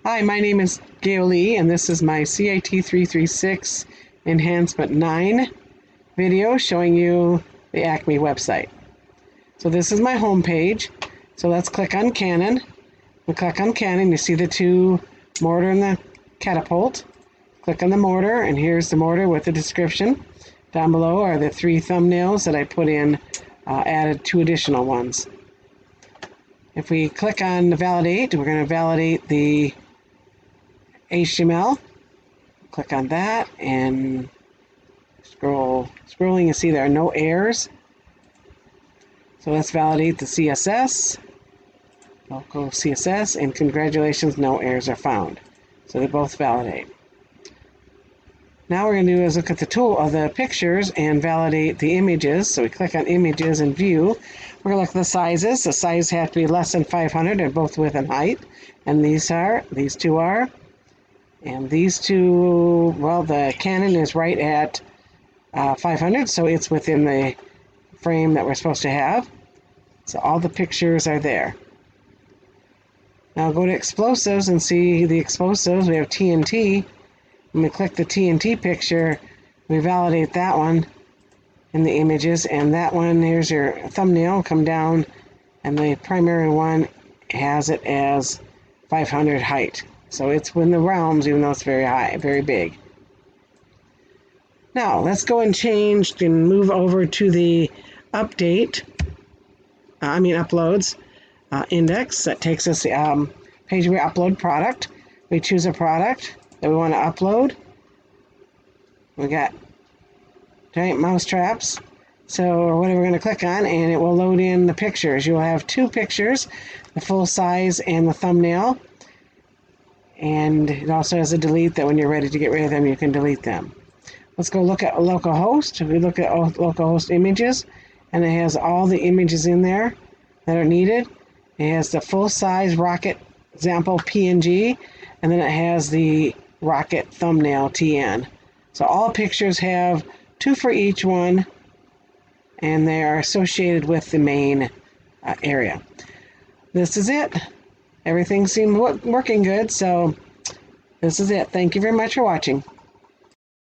Hi, my name is Gail Lee, and this is my CIT 336 Enhancement 9 video showing you the Acme website. So this is my home page. So let's click on Canon. We click on Canon, you see the two mortar and the catapult. Click on the mortar, and here's the mortar with the description. Down below are the 3 thumbnails that I put in, added 2 additional ones. If we click on validate, we're going to validate the HTML. Click on that and scrolling, you see there are no errors. So let's validate the CSS, local CSS, and congratulations, no errors are found. So they both validate. Now what we're going to do is look at the tool of the pictures and validate the images. So we click on images and view. We're going to look at the sizes. The sizes have to be less than 500 and both width and height. And these two are. And these two, well, the Canon is right at 500, so it's within the frame that we're supposed to have. So all the pictures are there. Now go to explosives and see the explosives. We have TNT. When we click the TNT picture, we validate that one in the images, and that one, here's your thumbnail, come down, and the primary one has it as 500 height. So it's in the realms, even though it's very high, very big. Now, let's go and change and move over to the uploads index. That takes us page where we upload product. We choose a product that we want to upload. We got giant mouse traps. So what are we going to click on? And it will load in the pictures. You will have 2 pictures, the full size and the thumbnail. And it also has a delete that when you're ready to get rid of them, you can delete them. Let's go look at localhost. We look at localhost images, and it has all the images in there that are needed. It has the full-size rocket example PNG, and then it has the rocket thumbnail TN. So all pictures have 2 for each one, and they are associated with the main area. This is it. Everything seemed working good, so this is it. Thank you very much for watching.